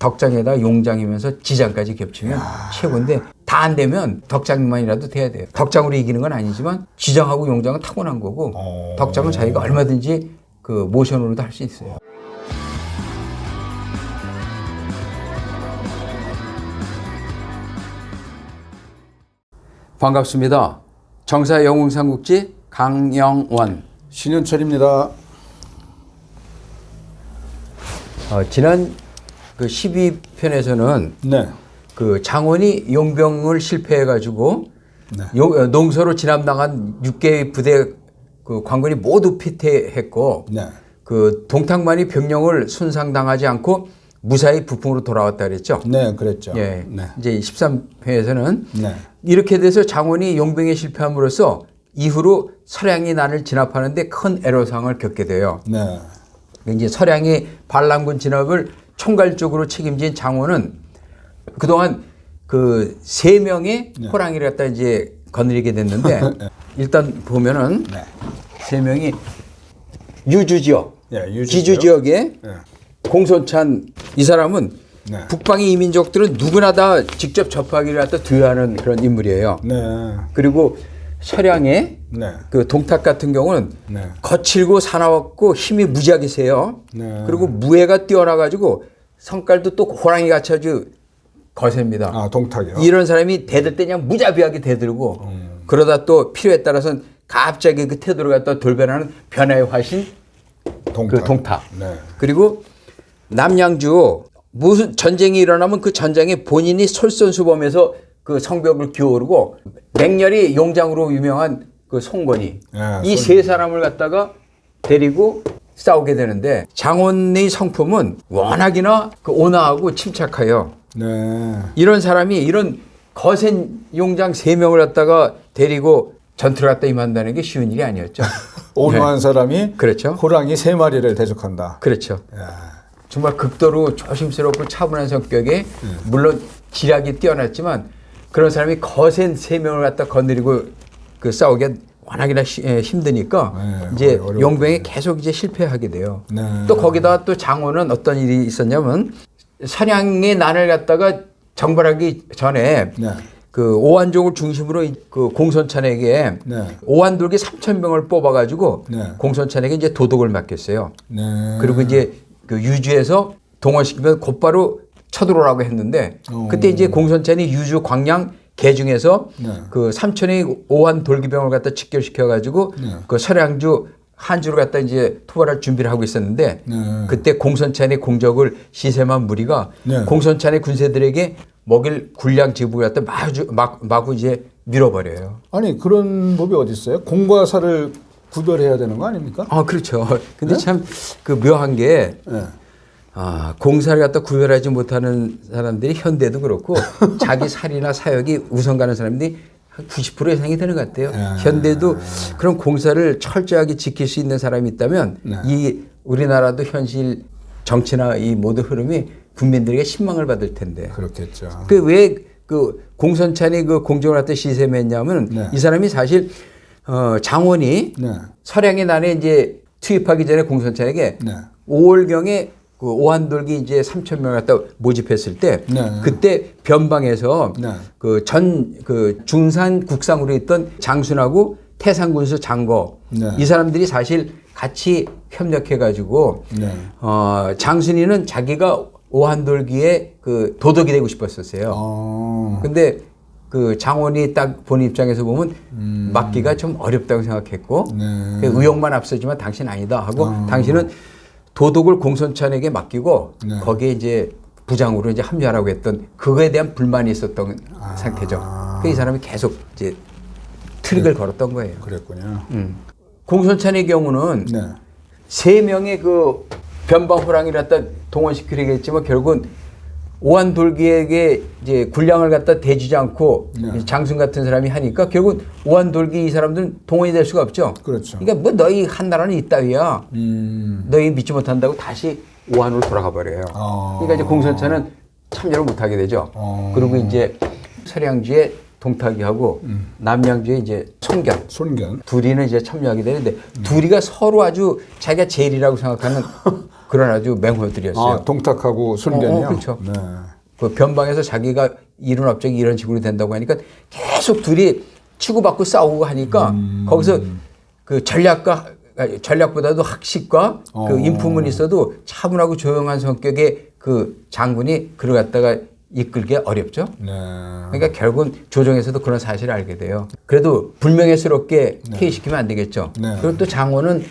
덕장에다 용장이면서 지장까지 겹치면 최고인데 다 안 되면 덕장만이라도 돼야 돼요. 덕장으로 이기는 건 아니지만 지장하고 용장은 타고난 거고 덕장은 자기가 얼마든지 그 모션으로도 할 수 있어요. 반갑습니다. 정사 영웅삼국지 강영원 신현철입니다. 지난 그 12편에서는 네. 그 장원이 용병을 실패해가지고 네. 농서로 진압당한 6개의 부대 그 관군이 모두 피퇴했고 네. 그 동탁만이 병력을 손상당하지 않고 무사히 북풍으로 돌아왔다 그랬죠. 네, 그랬죠. 예. 네. 이제 13회에서는 네. 이렇게 돼서 장원이 용병에 실패함으로써 이후로 서량이 난을 진압하는데 큰 애로사항을 겪게 돼요. 네. 이제 서량이 반란군 진압을 총괄적으로 책임진 장원은 그동안 그 3명의 네. 호랑이를 갖다 이제 거느리게 됐는데 일단 보면은 네. 3명이 유주 지역, 예, 유주 지주 지역. 지역에 네. 공손찬 이 사람은 네. 북방의 이민족들은 누구나 다 직접 접하기를 갖다 두려워하는 그런 인물이에요. 네. 그리고 서량의 네. 그 동탁 같은 경우는 네. 거칠고 사나웠고 힘이 무지하게 세요. 네. 그리고 무예가 뛰어나가지고 성깔도 또 호랑이 같이 아주 거셉니다. 아, 동탁이요? 이런 사람이 대들 때 그냥 무자비하게 대들고 그러다 또 필요에 따라서는 갑자기 그 태도를 갖다 돌변하는 변화의 화신 동탁. 그 동탁. 네. 그리고 남양주 무슨 전쟁이 일어나면 그 전장에 본인이 솔선수범해서 그 성벽을 기어오르고 맹렬히 용장으로 유명한 그 송건이 이 세 사람을 갖다가 데리고 싸우게 되는데 장원의 성품은 워낙이나 그 온화하고 침착해요. 네. 이런 사람이 이런 거센 용장 3명을 갖다가 데리고 전투를 갖다 임한다는 게 쉬운 일이 아니었죠. 온화한 사람이 그렇죠. 호랑이 3마리를 대적한다. 그렇죠. 야. 정말 극도로 조심스럽고 차분한 성격에 물론 지략이 뛰어났지만 그런 사람이 거센 3명을 갖다 건드리고 그 싸우기가 워낙이나 힘드니까 네, 이제 어려웠군요. 용병에 계속 이제 실패하게 돼요. 네. 또 거기다가 또 장원은 어떤 일이 있었냐면 선양의 난을 갖다가 정벌하기 전에 네. 그 오한족을 중심으로 그 공손찬에게 네. 오한돌기 3,000명을 뽑아가지고 네. 공손찬에게 이제 도독을 맡겼어요. 네. 그리고 이제 그 유주에서 동원시키면 곧바로 쳐들어오라고 했는데 그때 이제 공손찬이 유주 광양 계중에서 네. 그 삼천의 오한 돌기병을 갖다 직결시켜 가지고 네. 그 서량주 한주를 갖다 이제 토벌할 준비를 하고 있었는데 네. 그때 공손찬의 공적을 시샘한 무리가 네. 공손찬의 군세들에게 먹일 군량 지부를 갖다 마구 이제 밀어버려요. 아니, 그런 법이 어디 있어요? 공과 사를 구별해야 되는 거 아닙니까? 아 그렇죠. 근데 네? 참 그 묘한 게 네. 공사를 갖다 구별하지 못하는 사람들이 현대도 그렇고 자기 살이나 사역이 우선 가는 사람들이 한 90% 이상이 되는 것 같아요. 현대도 그런 공사를 철저하게 지킬 수 있는 사람이 있다면 네. 이 우리나라도 현실 정치나 이 모든 흐름이 국민들에게 신망을 받을 텐데. 그렇겠죠. 그 왜 그 공손찬이 그 공정을 갖다 시샘했냐면 네. 이 사람이 사실 장원이 네. 서량의 난에 이제 투입하기 전에 공손찬에게 네. 5월경에 그 오한돌기 이제 3,000명 갖다 모집했을 때 네. 그때 변방에서 네. 그 중산 국상으로 있던 장순하고 태산군수 장거 네. 이 사람들이 사실 같이 협력해 가지고 네. 장순이는 자기가 오한돌기에 그 도덕이 되고 싶었었어요. 근데 그 장원이 딱 본 입장에서 보면 맡기가 좀 어렵다고 생각했고 네. 의욕만 앞서지만 당신 아니다 하고 당신은 도덕을 공손찬에게 맡기고 네. 거기에 이제 부장으로 이제 합류하라고 했던 그거에 대한 불만이 있었던 상태죠. 그 이 사람이 계속 이제 트릭을 걸었던 거예요. 그랬군요. 공손찬의 경우는 네. 3명의 그 변방 호랑이를 갖다 동원시키려겠지만 결국은 오한돌기에게 이제 군량을 갖다 대주지 않고 네. 장순 같은 사람이 하니까 결국 오한돌기 이 사람들은 동원이 될 수가 없죠. 그렇죠. 그러니까 뭐 너희 한나라는 이따위야. 너희 믿지 못한다고 다시 오한으로 돌아가 버려요. 그러니까 이제 공손찬은 참여를 못하게 되죠. 그리고 이제 서량주에 동탁이하고 남양주에 이제 손견 손견. 둘이는 이제 참여하게 되는데 둘이가 서로 아주 자기가 제일이라고 생각하는 그런 아주 맹호들이었어요. 아, 동탁하고 순견이요? 그렇죠. 네. 그 변방에서 자기가 이룬 업적이 이런 식으로 된다고 하니까 계속 둘이 치고받고 싸우고 하니까 거기서 그 전략보다도 학식과 그 인품은 있어도 차분하고 조용한 성격의 그 장군이 그를 갖다가 이끌기 어렵죠. 네. 그러니까 결국은 조정에서도 그런 사실을 알게 돼요. 그래도 불명예스럽게 퇴위시키면 안 되겠죠. 네. 그리고 또 장원은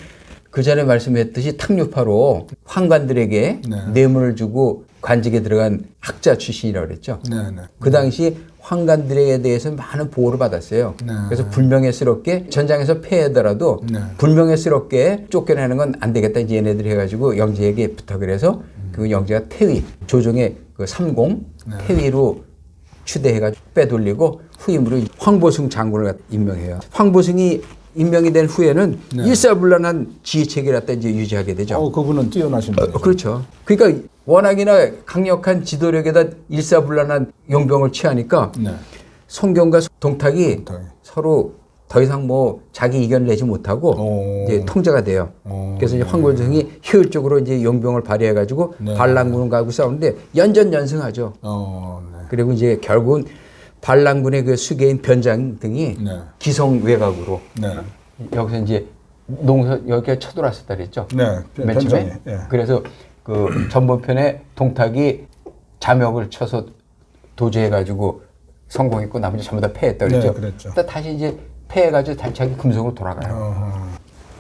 그 전에 말씀했듯이 탕류파로 황관들에게 네. 뇌물을 주고 관직에 들어간 학자 출신이라고 그랬죠. 네. 네. 그 당시 황관들에 대해서 많은 보호를 받았어요. 네. 그래서 불명예스럽게 전장에서 패하더라도 네. 불명예스럽게 쫓겨나는 건 안 되겠다. 이제 얘네들이 해가지고 영재에게 부탁을 해서 그 영재가 태위, 조정의 그 삼공 태위로 추대해가지고 빼돌리고 후임으로 황보승 장군을 임명해요. 황보승이 임명이 된 후에는 일사불란한 지휘체계를 갖다 이제 유지하게 되죠. 그분은 뛰어나신 분이죠. 그렇죠. 그러니까 워낙이나 강력한 지도력에다 일사불란한 용병을 취하니까 네. 송경과 동탁이 동탁이. 서로 더 이상 뭐 자기 이견을 내지 못하고 이제 통제가 돼요. 그래서 이제 황보승이 효율적으로 이제 용병을 발휘해가지고 반란군을 가고 싸우는데 연전연승하죠. 네. 그리고 이제 결국은 반란군의 그 수계인 변장 등이 네. 기성 외곽으로 네. 여기서 이제 농서 여기가 쳐들어왔었다 그랬죠. 네. 맨 처음에. 변장이, 예. 그래서 그 전번편에 동탁이 잠역을 쳐서 도주해가지고 성공했고 나머지 전부 다 패했다 그랬죠. 네, 그랬죠. 그러니까 다시 이제 패해가지고 다시 자기 금성으로 돌아가요.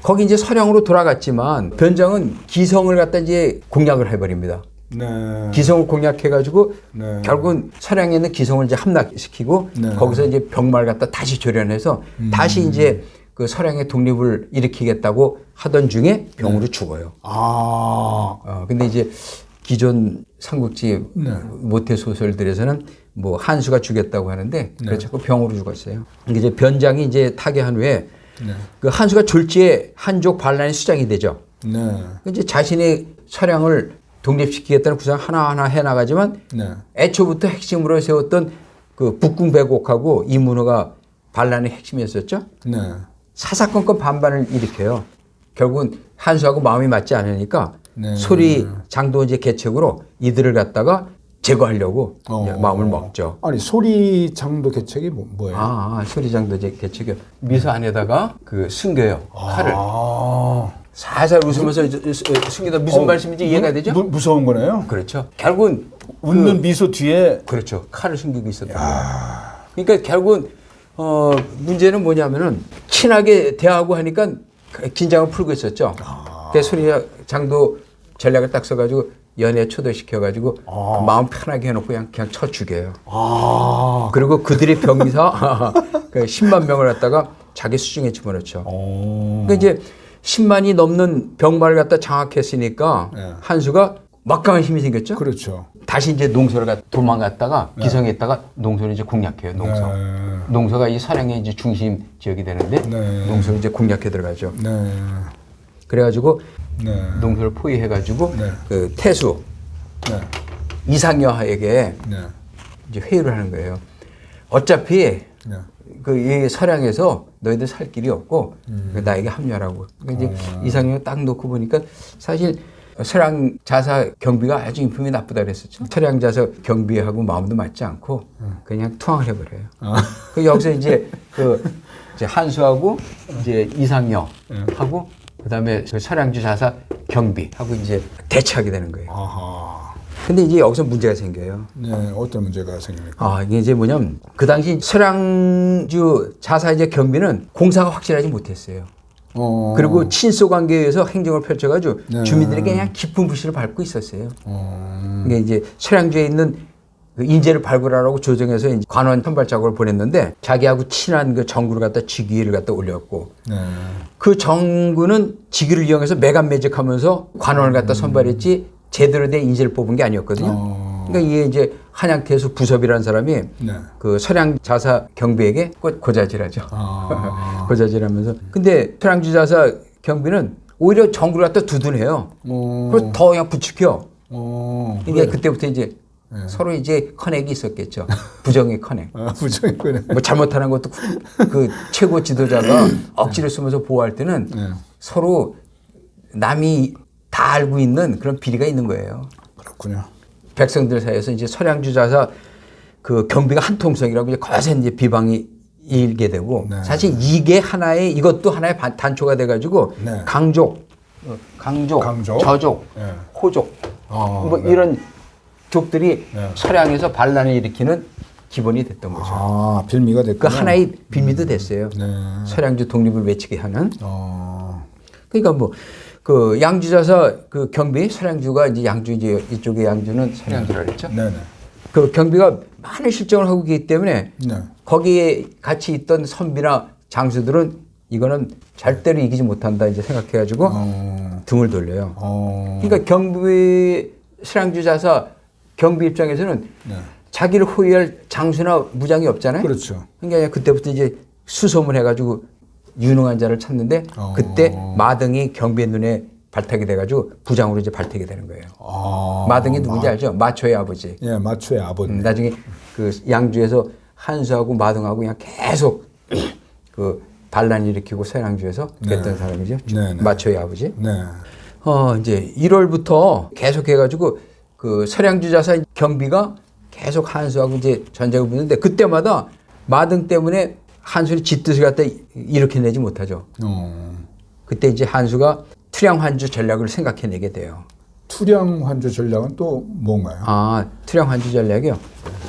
거기 이제 서량으로 돌아갔지만 변장은 기성을 갖다 이제 공략을 해버립니다. 네. 기성을 공략해가지고 네. 결국은 서량에 있는 기성을 이제 함락시키고 네. 거기서 이제 병마를 갖다 다시 조련해서 다시 이제 그 서량의 독립을 일으키겠다고 하던 중에 병으로 죽어요. 근데 이제 기존 삼국지 모태 소설들에서는 뭐 한수가 죽였다고 하는데 그렇죠. 병으로 죽었어요. 이제 변장이 이제 타계한 후에 그 한수가 졸지에 한족 반란의 수장이 되죠. 네. 이제 자신의 서량을 독립시키겠다는 구상 하나하나 해나가지만 애초부터 핵심으로 세웠던 그 북궁배곡하고 이문호가 반란의 핵심이었었죠. 네. 사사건건 반반을 일으켜요. 결국은 한수하고 마음이 맞지 않으니까 소리 장도 이제 계책으로 이들을 갖다가 제거하려고 이제 마음을 먹죠. 아니 소리 장도 계책이 뭐예요? 소리장도 이제 계책이요. 미소 안에다가 그 숨겨요. 칼을. 살살 웃으면서 숨기다 무슨 말씀인지 이해가 되죠? 무서운 거네요. 그렇죠. 결국은 웃는 미소 뒤에 그렇죠. 칼을 숨기고 있었던 거예요. 그러니까 결국은 문제는 뭐냐면은 친하게 대하고 하니까 긴장을 풀고 있었죠. 그래서 소리장도 전략을 딱 써가지고 연애 초대시켜가지고 마음 편하게 해놓고 그냥 쳐 죽여요. 그리고 그들의 병사 그 10만 명을 갖다가 자기 수중에 집어넣죠. 그러니까 이제 10만이 넘는 병마를 갖다 장악했으니까 한수가 막강한 힘이 생겼죠. 그렇죠. 다시 이제 농서를 도망갔다가 기성에 있다가 농서를 이제 공략해요. 농서. 농서가 이 사량의 이제 중심 지역이 되는데 농서를 이제 공략해 들어가죠. 그래가지고 농서를 포위해가지고 그 태수 이상여에게 이제 회유를 하는 거예요. 어차피 그 이 서량에서 너희들 살 길이 없고 나에게 합류하라고. 그러니까 이제 이상여가 딱 놓고 보니까 사실 서량 자사 경비가 아주 인품이 나쁘다 그랬었죠. 서량 자사 경비하고 마음도 맞지 않고 그냥 투항을 해버려요. 그 여기서 이제 이제 한수하고 이제 이상여하고 그다음에 그 서량주 자사 경비하고 이제 대치하게 되는 거예요. 근데 이제 여기서 문제가 생겨요. 네, 어떤 문제가 생깁니까? 이게 이제 뭐냐면 그 당시 서량주 자사 이제 경비는 공사가 확실하지 못했어요. 그리고 친소 관계에서 행정을 펼쳐가지고 주민들에게 그냥 깊은 불씨를 밟고 있었어요. 그러니까 이제 서량주에 있는 그 인재를 발굴하라고 조정해서 이제 관원 선발 작업을 보냈는데 자기하고 친한 그 정구를 갖다 직위를 갖다 올렸고 그 정구는 직위를 이용해서 매간매직하면서 관원을 갖다 선발했지 제대로 된 인재를 뽑은 게 아니었거든요. 그러니까 이게 이제 한양태수 부섭이라는 사람이 그 서량 자사 경비에게 고자질하죠. 고자질하면서. 근데 서량주 자사 경비는 오히려 정구를 갖다 두둔해요. 그래서 더 그냥 부추겨. 이게 그때부터 이제 서로 이제 커넥이 있었겠죠. 부정의 커넥. 부정의 커넥. 뭐 잘못하는 것도 그 최고 지도자가 억지를 쓰면서 보호할 때는 서로 남이 다 다 알고 있는 그런 비리가 있는 거예요. 그렇군요. 백성들 사이에서 이제 서량주 자사 그 경비가 한통속이라고 이제 거센 이제 비방이 일게 되고 네. 사실 이게 하나의 이것도 하나의 단초가 돼가지고 네. 강족, 저족, 네. 호족 뭐 네. 이런 족들이 네. 서량에서 반란을 일으키는 기본이 됐던 거죠. 아, 빌미가 됐군요. 그 하나의 빌미도 됐어요. 네. 서량주 독립을 외치게 하는. 어. 그러니까 뭐 그 양주자사 그 경비 서량주가 이제 양주 이제 이쪽의 양주는 서량주라 그랬죠. 네네. 그 경비가 많은 실정을 하고 있기 때문에 네. 거기에 같이 있던 선비나 장수들은 이거는 절대로 이기지 못한다 이제 생각해가지고 등을 돌려요. 그러니까 경비 서량주자사 경비 입장에서는 네. 자기를 호위할 장수나 무장이 없잖아요. 그렇죠. 그러니까 그때부터 이제 수소문 해가지고 유능한 자를 찾는데 그때 마등이 경비의 눈에 발탁이 돼가지고 부장으로 이제 발탁이 되는 거예요. 마등이 누군지 알죠? 마초의 아버지. 예, 마초의 아버지. 나중에 그 양주에서 한수하고 마등하고 그냥 계속 그 반란 일으키고 서양주에서 그랬던 사람이죠. 네, 네. 마초의 아버지. 네. 이제 1월부터 계속 해가지고 그 서량주 자사 경비가 계속 한수하고 이제 전쟁을 붙는데 그때마다 마등 때문에 한수를 짓뜻을 갖다 일으켜내지 못하죠. 그때 이제 한수가 투량환주 전략을 생각해내게 돼요. 투량환주 전략은 또 뭔가요? 투량환주 전략이요.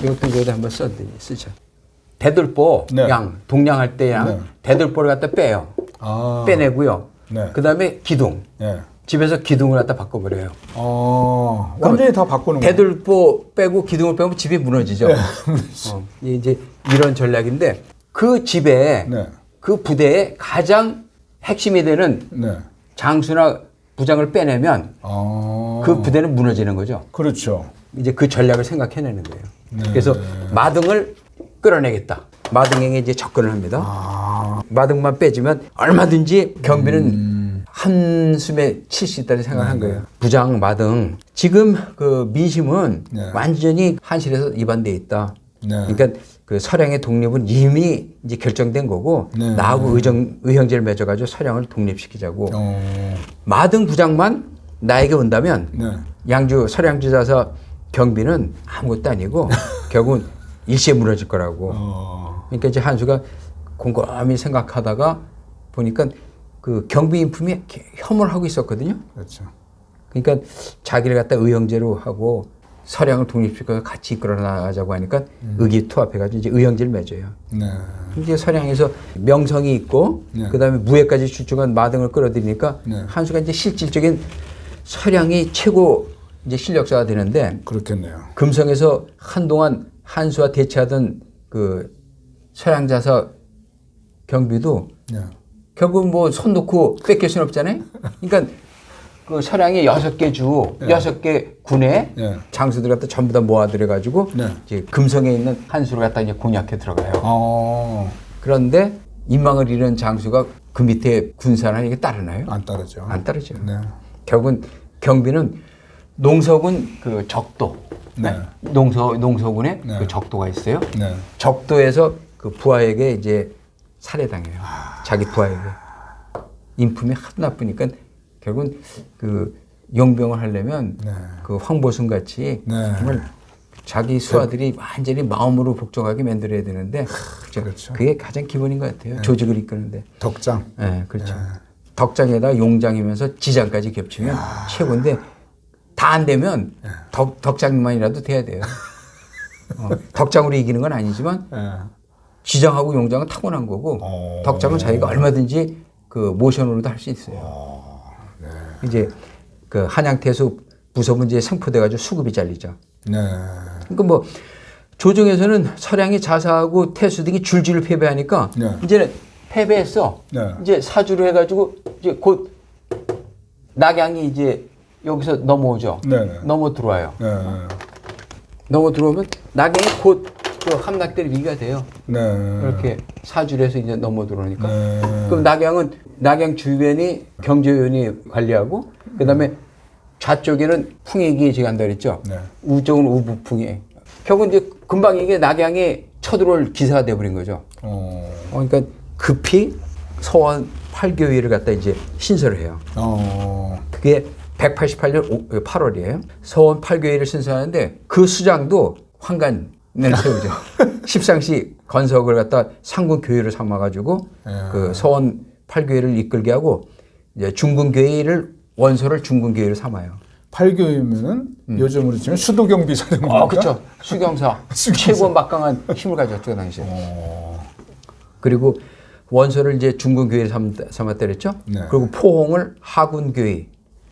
이것도 여기다 한번 쓰죠. 대들보 네. 양, 동량할 때 양, 네. 대들보를 갖다 빼요. 빼내고요. 네. 그 다음에 기둥. 네. 집에서 기둥을 갖다 바꿔버려요. 완전히 다 바꾸는 거예요. 대들보 빼고 기둥을 빼면 집이 무너지죠. 이제 이런 전략인데 그 집에 네. 그 부대에 가장 핵심이 되는 네. 장수나 부장을 빼내면 그 부대는 무너지는 거죠. 그렇죠. 이제 그 전략을 생각해내는 거예요. 네. 그래서 마등을 끌어내겠다. 마등에게 이제 접근을 합니다. 마등만 빼주면 얼마든지 경비는 한숨에 칠 수 있다는 생각을 한 거예요. 부장, 마등. 지금 그 민심은 네. 완전히 한실에서 이반돼 있다. 네. 그러니까 그 서량의 독립은 이미 이제 결정된 거고 네. 나하고 의형제를 맺어가지고 서량을 독립시키자고. 마등 부장만 나에게 온다면 네. 양주 서량주 자사 경비는 아무것도 아니고 결국은 일시에 무너질 거라고. 그러니까 이제 한수가 곰곰이 생각하다가 보니까 그 경비 인품이 혐오를 하고 있었거든요. 그렇죠. 그러니까 자기를 갖다 의형제로 하고 서량을 독립시켜서 같이 이끌어 나가자고 하니까 의기투합해가지고 이제 의형제를 맺어요. 네. 이제 서량에서 명성이 있고 네. 그다음에 무예까지 출중한 마등을 끌어들이니까 네. 한수가 이제 실질적인 서량이 최고 이제 실력자가 되는데 그렇겠네요. 금성에서 한동안 한수와 대치하던 그 서량자사 경비도 네. 결국 뭐 손 놓고 뺏길 수는 없잖아요. 그러니까 그 서량이 6개 주, 6개 군에 네. 장수들 갖다 전부 다 모아들여가지고 네. 이제 금성에 있는 한수를 갖다 이제 공략해 들어가요. 그런데 인망을 잃은 장수가 그 밑에 군사는 이게 따르나요? 안 따르죠. 안 따르죠. 네. 결국은 경비는 농서군 그 적도, 네. 농서군에 네. 그 적도가 있어요. 네. 적도에서 그 부하에게 이제 살해당해요. 자기 부하에게. 인품이 하도 나쁘니까 결국은 그 용병을 하려면 네. 그 황보순 같이 네. 정말 자기 수하들이 완전히 마음으로 복종하게 만들어야 되는데 그렇죠. 그게 가장 기본인 것 같아요. 조직을 이끄는데. 덕장. 네, 그렇죠. 덕장에다 용장이면서 지장까지 겹치면 최고인데 다 안 되면 덕장만이라도 돼야 돼요. 덕장으로 이기는 건 아니지만 네. 지장하고 용장은 타고난 거고 덕장은 자기가 얼마든지 그 모션으로도 할 수 있어요. 이제 그 한양태수 부서분 이제 생포돼가지고 수급이 잘리죠. 네. 그러니까 뭐 조정에서는 서량이 자사하고 태수 등이 줄줄 패배하니까 네. 이제는 패배했어. 네. 이제 사주를 해가지고 이제 곧 낙양이 이제 여기서 넘어오죠. 네, 네. 넘어 들어와요. 네. 넘어 들어오면 낙양이 곧 그 함락될 위기가 돼요. 네. 이렇게 사주를 해서 이제 넘어 들어오니까. 네. 그럼 낙양 주변이 경제위원이 관리하고 그다음에 좌쪽에는 풍익이 제가 한다 그랬죠. 네. 우쪽은 우부풍이. 결국 이제 금방 이게 낙양에 쳐들어올 기세가 돼버린 거죠. 그러니까 급히 서원 8교위를 갖다 이제 신설을 해요. 그게 188년 8월이에요. 서원 8교회를 신설하는데 그 수장도 환관을 세우죠. 십상시 건석을 갖다 상군 교회로 삼아가지고 그 서원 8교회를 이끌게 하고 이제 중군교회를 원소를 중군교회로 삼아요. 8교회면은 요즘으로 치면 수도경비 사령부가. 그렇죠. 수경사. 최고 막강한 힘을 가졌죠, 그 당시에. 그리고 원소를 이제 중군교회를 삼았다 그랬죠. 네. 그리고 포홍을 하군교회.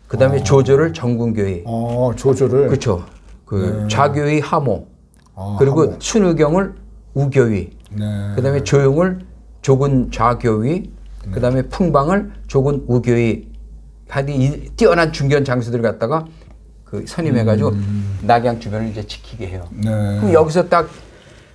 그 다음에 조조를 정군교회. 조조를. 그렇죠. 그 좌교회 하모. 그리고 하모. 순우경을 우교회. 네. 그 다음에 조용을 조군 좌교회. 그 다음에 풍방을 조군 우교회. 하여튼 이 뛰어난 중견 장수들을 갖다가 그 선임해가지고 낙양 주변을 이제 지키게 해요. 네. 그럼 여기서 딱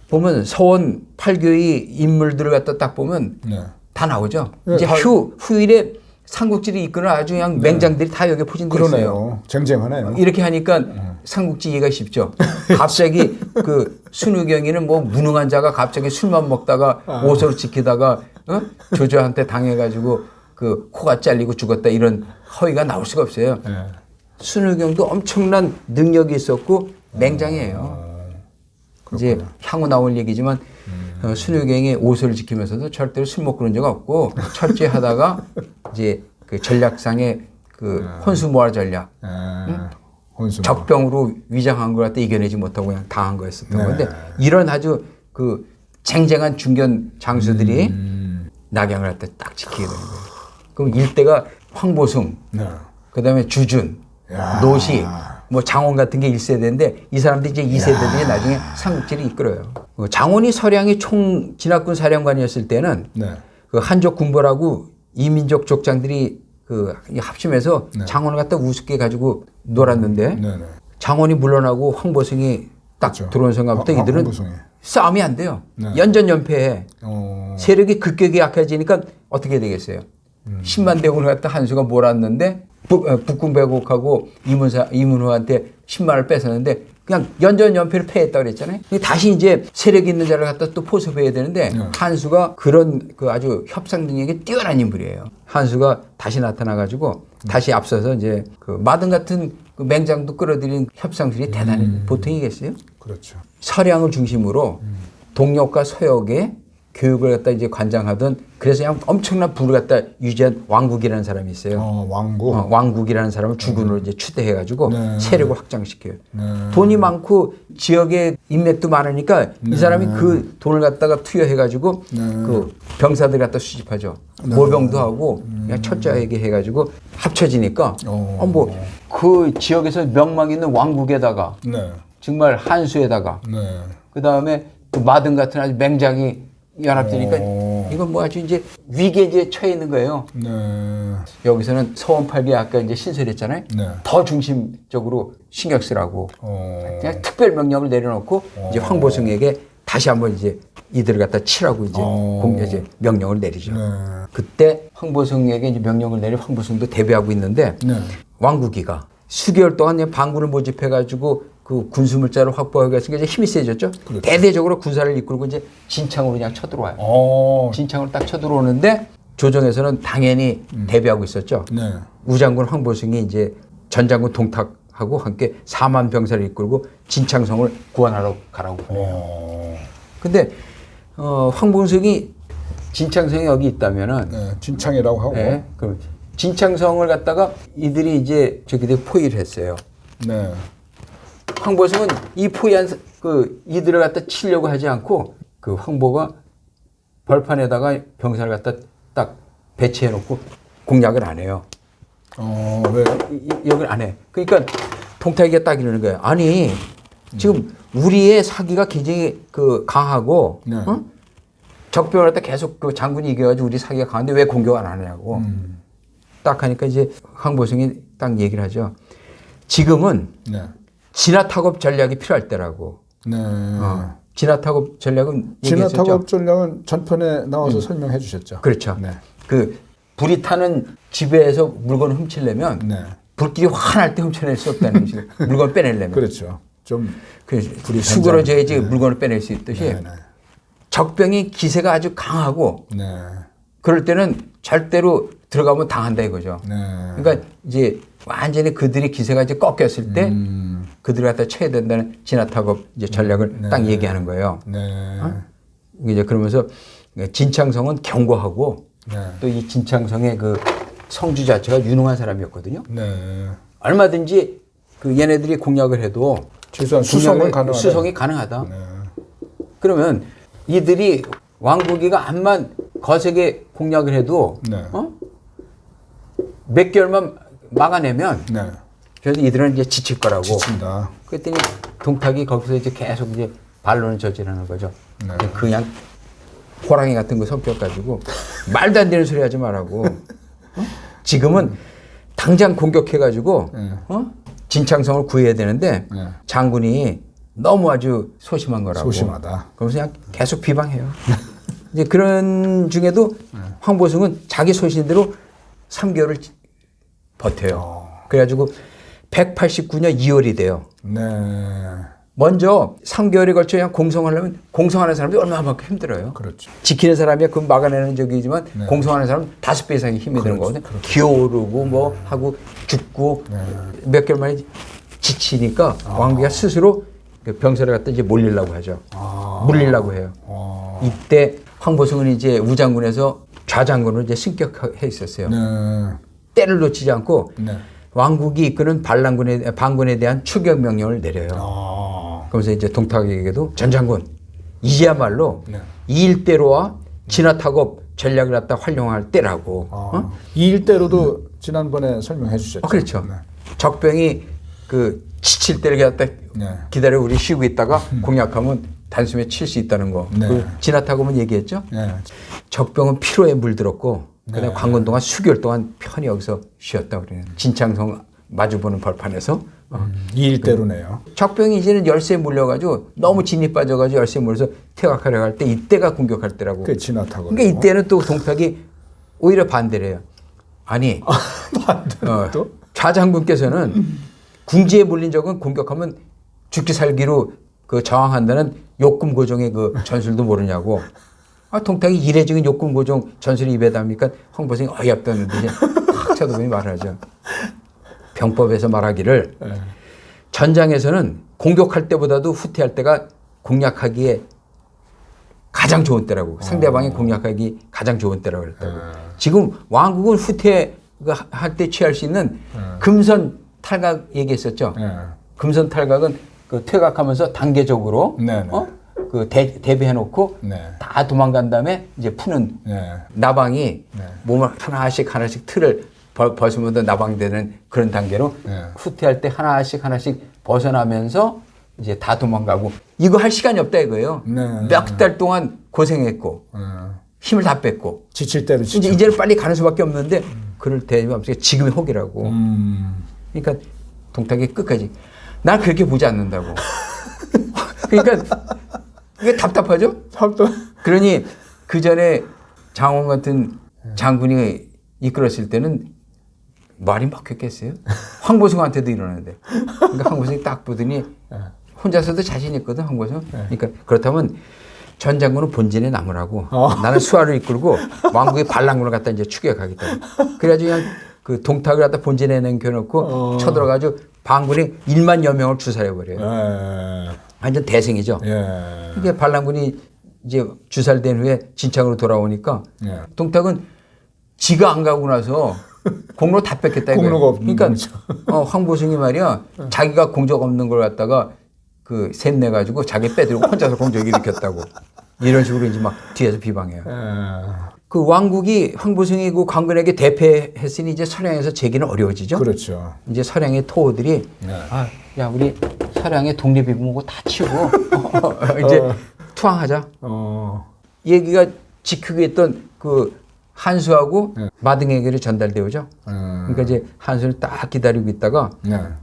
보면 서원 8교의 인물들을 갖다 딱 보면 네. 다 나오죠. 네, 이제 다- 후일에 삼국지를 이끄는 아주 그냥 맹장들이 다 여기 포진되어 있어요. 그러네요. 쟁쟁하네요. 이렇게 하니까 삼국지 이해가 쉽죠. 갑자기 그 순우경이는 뭐 무능한 자가 갑자기 술만 먹다가 오소를 지키다가 조조한테 당해가지고 그 코가 잘리고 죽었다 이런 허위가 나올 수가 없어요. 네. 순우경도 엄청난 능력이 있었고 맹장이에요. 이제 향후 나올 얘기지만 순우경이 오소를 지키면서도 절대로 술 먹고 그런 적 없고 철저하다가 이제 그 전략상의 그 혼수모아 전략 혼수. 적병으로 위장한 걸 갖다 이겨내지 못하고 그냥 당한 거였었던 네. 건데 이런 아주 그 쟁쟁한 중견 장수들이 낙양을 갖다 딱 지키게 되는 거예요. 그럼 일대가 황보숭, 네. 그다음에 주준, 야. 노시, 뭐 장원 같은 게 1세대인데 이 사람들이 이제 2세대들이 나중에 삼국지를 이끌어요. 장원이 서량이 총 진압군 사령관이었을 때는 네. 그 한족 군벌하고 이민족 족장들이 그 합심해서 장원을 갖다 우습게 가지고 놀았는데 네. 네. 장원이 물러나고 황보승이 딱 그렇죠. 들어온 순간부터 이들은 황보승이. 싸움이 안 돼요. 네. 연전연패해. 어. 세력이 급격히 약해지니까 어떻게 되겠어요? 10만 대군을 갖다 한수가 몰았는데 북궁배곡하고 이문호한테 10만을 뺏었는데 그냥 연전연패를 패했다 그랬잖아요. 다시 이제 세력 있는 자를 갖다 또 포섭해야 되는데 한수가 그런 그 아주 협상 능력이 뛰어난 인물이에요. 한수가 다시 나타나가지고 다시 앞서서 이제 그 마등 같은 그 맹장도 끌어들인 협상술이 대단히 보통이겠어요? 그렇죠. 서량을 중심으로 동역과 서역의 교육을 갖다 이제 관장하던 그래서 그냥 엄청난 부를 갖다 유지한 왕국이라는 사람이 있어요. 왕국. 왕국이라는 사람을 주군으로 이제 추대해가지고 네. 세력을 확장시켜요. 네. 돈이 많고 지역에 인맥도 많으니까 이 사람이 그 돈을 갖다가 투여해가지고 그 병사들 갖다 수집하죠. 모병도 하고 그냥 철저하게 해가지고 합쳐지니까 뭐 그 지역에서 명망 있는 왕국에다가 네. 정말 한수에다가 네. 그 다음에 또 마등 같은 아주 맹장이 연합되니까 이건 뭐 아주 이제 위기에 이제 처해 있는 거예요. 네. 여기서는 서원8개 아까 이제 신설했잖아요. 네. 더 중심적으로 신경 쓰라고 그냥 특별 명령을 내려놓고 이제 황보승에게 다시 한번 이제 이들을 갖다 치라고 이제 이제 명령을 내리죠. 네. 그때 황보승에게 이제 명령을 내리 황보승도 대비하고 있는데 네. 왕국이가 수개월 동안 그냥 반군을 모집해가지고 그 군수물자를 확보하기 위해서 이제 힘이 세졌죠. 그렇죠. 대대적으로 군사를 이끌고 이제 진창으로 그냥 쳐들어와요. 진창으로 딱 쳐들어오는데 조정에서는 당연히 대비하고 있었죠. 네. 우장군 황보승이 이제 전장군 동탁하고 함께 4만 병사를 이끌고 진창성을 구원하러 가라고 그래요. 근데 황보승이 진창성이 여기 있다면은 네. 진창이라고 하고. 네, 그럼 진창성을 갖다가 이들이 이제 저기들 포위를 했어요. 네. 황보승은 이 포위한 그 이들을 갖다 치려고 하지 않고 그 황보가 벌판에다가 병사를 갖다 딱 배치해 놓고 공략을 안 해요. 왜? 여기를 안 해. 그러니까 동탁이가 딱 이러는 거예요. 아니 지금 우리의 사기가 굉장히 그 강하고 네. 적병을 갖다 계속 그 장군이 이겨가지고 우리 사기가 강한데 왜 공격을 안 하냐고. 딱 하니까 이제 황보승이 딱 얘기를 하죠. 지금은 네. 진화타급 전략이 필요할 때라고. 네. 진화타급 전략은 얘기했었죠. 진화타급 전략은 전편에 나와서 설명해 주셨죠. 그렇죠. 네. 그 불이 타는 집에서 물건을 훔치려면 네. 불길이 환할 때 훔쳐낼 수 없다는 식으로 물건 빼내려면. 그렇죠. 좀 그 불이 수그러져야지 물건을 빼낼 수 있듯이 네, 네. 적병이 기세가 아주 강하고 네. 그럴 때는 절대로 들어가면 당한다 이거죠. 네. 그러니까 이제 완전히 그들의 기세가 이제 꺾였을 때 그들을 갖다 쳐야 된다는 진화타급 이제 전략을 네. 딱 얘기하는 거예요. 네. 이제 그러면서 진창성은 경고하고 네. 또 이 진창성의 그 성주 자체가 유능한 사람이었거든요. 네. 얼마든지 그 얘네들이 공략을 해도 최소한 수송은 가능하다. 수송이 가능하다. 네. 그러면 이들이 왕국이가 암만 거세게 공략을 해도 네. 몇 개월만 막아내면 네. 그래도 이들은 이제 지칠 거라고. 지친다. 그랬더니 동탁이 거기서 이제 계속 이제 반론을 저지르는 거죠. 네. 그냥 호랑이 같은 거 성격 가지고 말도 안 되는 소리 하지 말라고. 지금은 당장 공격해가지고 진창성을 구해야 되는데 네. 장군이 너무 아주 소심한 거라고. 소심하다. 그러면서 그냥 계속 비방해요. 이제 그런 중에도 황보승은 자기 소신대로 3개월을 버텨요. 그래가지고 189년 2월이 돼요. 네. 먼저 3개월에 걸쳐 그냥 공성하려면 공성하는 사람들이 얼마나 힘들어요. 그렇죠. 지키는 사람이 그 막아내는 적이지만 네. 공성하는 사람은 5배 이상의 힘이 드는 거거든요. 그렇죠. 기어오르고 뭐 하고 죽고 몇 개월 만에 지치니까 왕비가 스스로 그 병사를 갖다 이제 몰리려고 하죠. 물리려고 해요. 이때 황보승은 이제 우장군에서 좌장군으로 이제 승격해 있었어요. 네. 때를 놓치지 않고 네. 왕국이 이끄는 반군에 대한 추격 명령을 내려요. 그러면서 이제 동탁에게도 전장군 이제야말로 네. 이 일대로와 진화타급 전략을 갖다 활용할 때라고. 이 일대로도 지난번에 설명해 주셨죠. 그렇죠. 네. 적병이 그 지칠 때를 갖다 네. 기다려 우리 쉬고 있다가 공략하면 단숨에 칠 수 있다는 거. 네. 그 진화타급은 얘기했죠. 네. 적병은 피로에 물들었고 그다음에 관건 동안 수개월 동안 편히 여기서 쉬었다 그래요. 진창성 마주보는 벌판에서. 이 일대로네요. 적병이 이제는 열세에 물려가지고 너무 진이 빠져가지고 열세에 물려서 퇴각하려 할 때 이때가 공격할 때라고. 그 진화타고. 그러니까 이때는 또 동탁이 오히려 반대래요. 아니 반대로 좌장군께서는 궁지에 물린 적은 공격하면 죽기 살기로 그 저항한다는 욕금고종의 그 전술도 모르냐고. 동탁이 이례적인 욕금고종 전술이 입에 담으니까 황보승이 어이없다는데 이제 확 쳐다보니 말하죠. 병법에서 말하기를 전장에서는 공격할 때보다도 후퇴할 때가 공략하기에 가장 좋은 때라고. 상대방이 공략하기 가장 좋은 때라고 그랬다고. 지금 왕국은 후퇴할 때 취할 수 있는 금선 탈각 얘기했었죠. 금선 탈각은 그 퇴각하면서 단계적으로 네. 그 대비해놓고 네. 다 도망간 다음에 이제 푸는 네. 나방이 몸을 하나씩 틀을 벗으면서 나방되는 그런 단계로 후퇴할 때 하나씩 벗어나면서 이제 다 도망가고 이거 할 시간이 없다 이거예요. 네. 몇 달 동안 고생했고 힘을 다 뺐고 지칠 대로 지쳐. 이제는 빨리 가는 수밖에 없는데 그럴 때 지금이 혹이라고. 그러니까 동탁이 끝까지 난 그렇게 보지 않는다고. 그러니까 이게 답답하죠? 그러니 그 전에 장원 같은 장군이 이끌었을 때는 말이 막혔겠어요? 황보승한테도 이러는데. 그러니까 황보승이 딱 보더니 혼자서도 자신 있거든, 황보승. 그러니까 그렇다면 전 장군은 본진에 남으라고. 나는 수하를 이끌고 왕국의 반란군을 갖다 이제 추격하겠다. 그래가지고 그냥 그 동탁을 갖다 본진에 남겨놓고 쳐들어가지고 반군이 1만여 명을 주살해버려요. 완전 대승이죠. 이게 반란군이 이제 주살된 후에 진창으로 돌아오니까 동탁은 지가 안 가고 나서 공로 다 뺏겠다 이거예요. 공로가 없는 그러니까 황보승이 말이야 자기가 공적 없는 걸 갖다가 그 셋내 가지고 자기 빼들고 혼자서 공적 일으켰다고 이런 식으로 이제 막 뒤에서 비방해요. 그 왕국이 황보승이 그 관군에게 대패했으니 이제 서량에서 재기는 어려워지죠. 그렇죠. 이제 서량의 토호들이 야 우리 서량의 독립이고 다 치고 이제 투항하자. 얘기가 지키고 있던 그 한수하고 마등에게로 전달되오죠. 그러니까 이제 한수를 딱 기다리고 있다가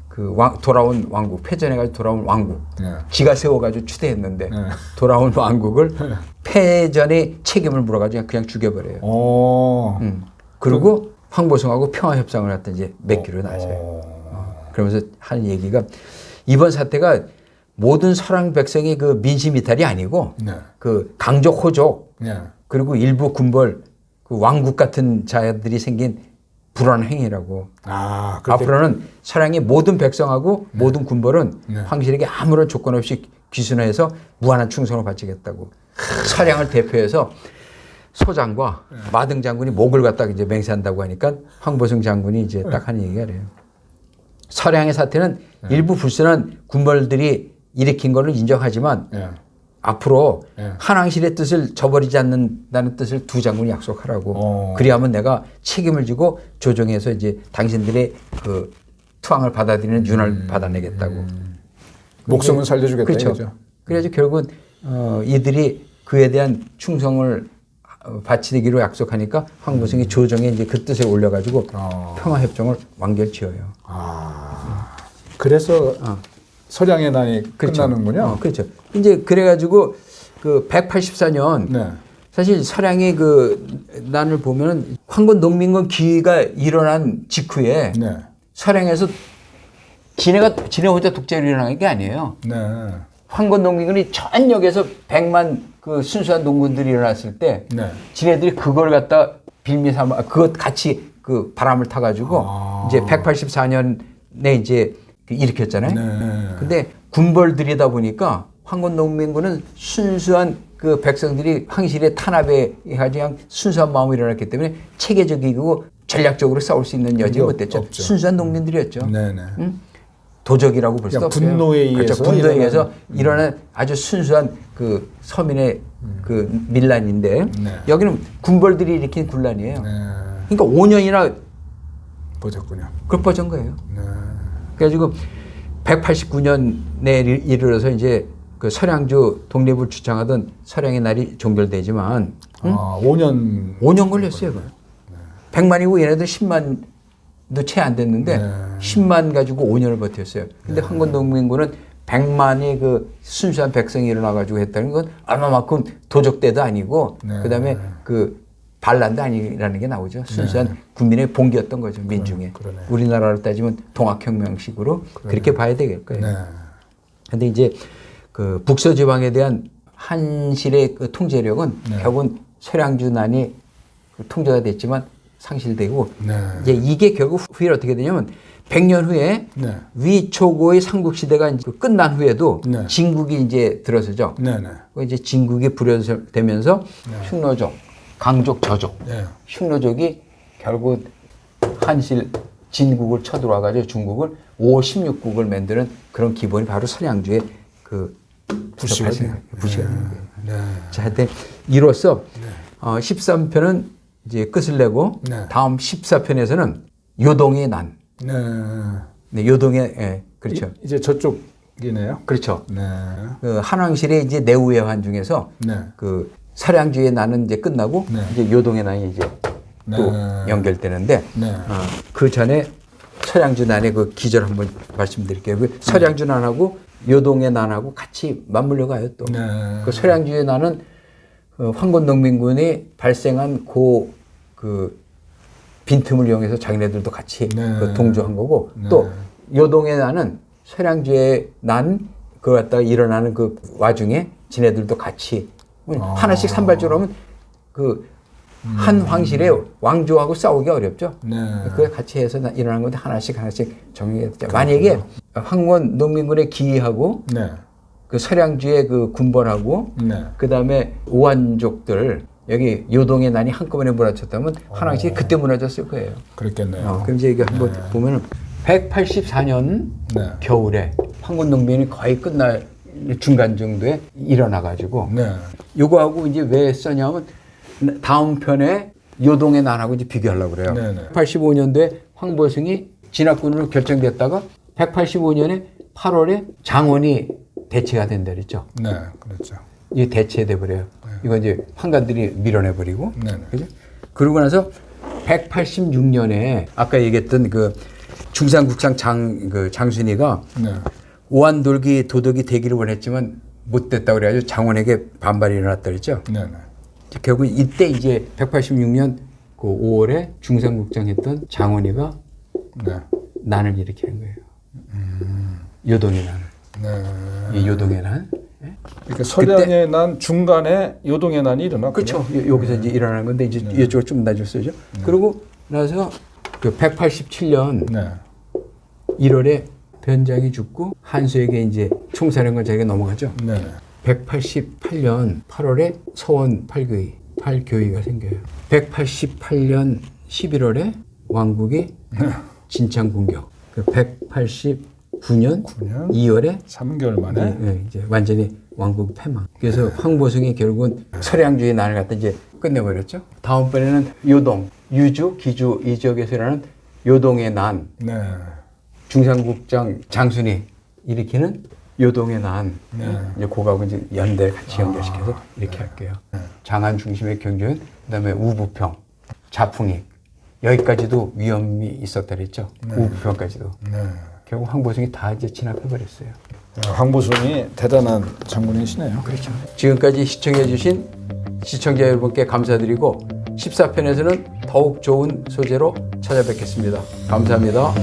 그 돌아온 왕국 패전해가지고 돌아온 왕국 지가 세워가지고 추대했는데 돌아온 왕국을 패전의 책임을 물어가지고 그냥 죽여버려요. 그리고 황보승하고 평화협상을 갖다 이제 맺기로 나서요. 그러면서 하는 얘기가 이번 사태가 모든 서랑 백성의 그 민심 이탈이 아니고 그 강족 호족 그리고 일부 군벌 그 왕국 같은 자들이 생긴 불안한 행위라고. 그렇게 앞으로는 서량의 모든 백성하고 모든 군벌은 네. 황실에게 아무런 조건 없이 귀순해서 무한한 충성을 바치겠다고. 서량을 대표해서 소장과 마등 장군이 목을 갖다가 이제 맹세한다고 하니까 황보승 장군이 이제 딱 하는 얘기가 그래요. 서량의 사태는 일부 불순한 군벌들이 일으킨 걸로 인정하지만 예. 앞으로 예. 한왕실의 뜻을 저버리지 않는다는 뜻을 두 장군이 약속하라고. 어. 그리하면 내가 책임을 지고 조정해서 이제 당신들의 그 투항을 받아들이는 윤을 받아내겠다고. 목숨은 살려주겠다. 그렇죠. 이거죠. 그래서 결국은 이들이 그에 대한 충성을 바치기로 약속하니까 황보승이 조정에 이제 그 뜻을 올려가지고 평화협정을 완결지어요. 그래서 서량의 난이 그렇죠. 끝나는군요. 그렇죠. 이제 그래가지고 그 184년 네. 사실 서량의 그 난을 보면은 황건 농민군 기위가 일어난 직후에 네. 서량에서 지네 혼자 독재로 일어난 게 아니에요. 네. 황건 농민군이 전역에서 100만 그 순수한 농군들이 일어났을 때 네. 지네들이 그걸 갖다 빌미 삼아 그것 같이 그 바람을 타가지고 이제 184년에 이제 일으켰잖아요. 네. 근데 군벌들이다 보니까 황건 농민군은 순수한 그 백성들이 황실의 탄압에 그냥 순수한 마음이 일어났기 때문에 체계적이고 전략적으로 싸울 수 있는 여지가 못 됐죠. 없죠. 순수한 농민들이었죠. 네네. 도적이라고 볼 수도 없어요. 분노에 의해서 그렇죠. 분노에 의해서 일어난 아주 순수한 그 서민의 그 밀란인데 네. 여기는 군벌들이 일으킨 군란이에요. 네. 그러니까 5년이나 보셨군요. 급버진 거예요. 네. 그래가지고 189년에 이르러서 이제 그 서량주 독립을 주창하던 서량의 날이 종결되지만 5년 걸렸어요. 100만이고 얘네들 10만도 채 안 됐는데 네. 10만 가지고 5년을 버텼어요. 근데 황건 농민군은 100만이 그 순수한 백성이 일어나가지고 했다는 건 얼마만큼 도적대도 아니고 네. 그다음에 그 반란도 아니라는 게 나오죠. 순수한 국민의 봉기였던 거죠. 민중의. 그러네. 우리나라로 따지면 동학혁명식으로 그렇게 봐야 되겠 거예요. 네. 근데 이제 그 북서지방에 대한 한실의 그 통제력은 네. 결국은 서량주난이 그 통제가 됐지만 상실되고 네. 이제 이게 결국 후에 어떻게 되냐면 100년 후에 네. 위초고의 삼국시대가 이제 끝난 후에도 네. 진국이 이제 들어서죠. 네네. 그 이제 진국이 부려되면서 흉노족, 강족, 저족, 네. 흉노족이 결국 한실 진국을 쳐들어와가지고 중국을 5, 16국을 만드는 그런 기본이 바로 서량주의 그 부시가 되는 거예요. 네. 자, 하여튼 이로써 13편은 이제 끝을 내고 네. 다음 14편에서는 요동의 난. 네. 네, 요동의 예, 그렇죠. 이제 저쪽이네요. 그렇죠. 네. 그 한왕실의 이제 내후예환 중에서 네. 그 서량주의 난은 이제 끝나고 네. 이제 요동의 난이 이제 또 네. 연결되는데 네. 그 전에 서량주 난의 그 기절 한번 말씀드릴게요. 그 서량주 난하고 요동의 난하고 같이 맞물려 가요 또. 네. 그 서량주의 난은 황건 농민군이 발생한 그 빈틈을 이용해서 자기네들도 같이 네. 그 동조한 거고 네. 또 요동의 난은 서량주의 난 그거 갖다가 일어나는 그 와중에 지네들도 같이 하나씩 산발적으로 하면 그 한 황실의 왕조하고 싸우기 어렵죠. 네. 그걸 같이 해서 일어나는 건데 하나씩 정리했죠. 만약에 황건 농민군의 기이하고 네. 그 서량주의 그 군벌하고 네. 그 다음에 오한족들 여기 요동의 난이 한꺼번에 무너졌다면 한왕실이 그때 무너졌을 거예요. 그렇겠네요. 그럼 이제 이거 한번 보면은 184년 네. 겨울에 황건 농민이 거의 끝날 중간 정도에 일어나가지고 네. 요거하고 이제 왜 썼냐면 다음 편에 요동의 난하고 이제 비교하려고 그래요. 네네. 85년도에 황보승이 진압군으로 결정됐다가 185년에 8월에 장원이 대체가 된다 그랬죠. 네. 그렇죠. 이게 대체돼 버려요. 이거 이제 판관들이 밀어내 버리고. 네네. 그죠? 그러고 나서 186년에 아까 얘기했던 그 중산국장 장순이가 네. 오한돌기 도덕이 되기를 원했지만 못 됐다고 그래가지고 장원에게 반발이 일어났다 그랬죠. 네네. 결국 이때 이제 186년 그 5월에 중산국장 했던 장원이가 네. 난을 일으키는 거예요. 요동의 난을. 네. 이 요동의 난. 그러니까 서량의 난 중간에 요동의 난이 일어났군요. 그렇죠. 여기서 이제 일어나는 건데 이제 이쪽으로 좀 낮을 쓰죠. 그러고 나서 그 187년 네. 1월에 변장이 죽고 한수에게 이제 총사령관 자리가 넘어가죠. 네. 188년 8월에 서원 8교위가 생겨요. 188년 11월에 왕국이 진창 공격. 189년 2월에 3개월 만에 이제 완전히 왕국 패망. 그래서 황보숭이 결국은 서량주의 난을 갖다 이제 끝내버렸죠. 다음번에는 요동, 유주, 기주 이 지역에서 일어나는 요동의 난, 네. 중상국장 장순이 일으키는 요동의 난, 네. 이제 그거하고 이제 연대 같이 연결시켜서 이렇게 할게요. 장안 중심의 경주는 그다음에 우부평, 자풍익 여기까지도 위험이 있었다 그랬죠. 우부평까지도. 네. 결국 황보숭이 다 이제 진압해버렸어요. 황보숭이 대단한 장군이시네요. 그렇죠. 지금까지 시청해주신 시청자 여러분께 감사드리고 14편에서는 더욱 좋은 소재로 찾아뵙겠습니다. 감사합니다.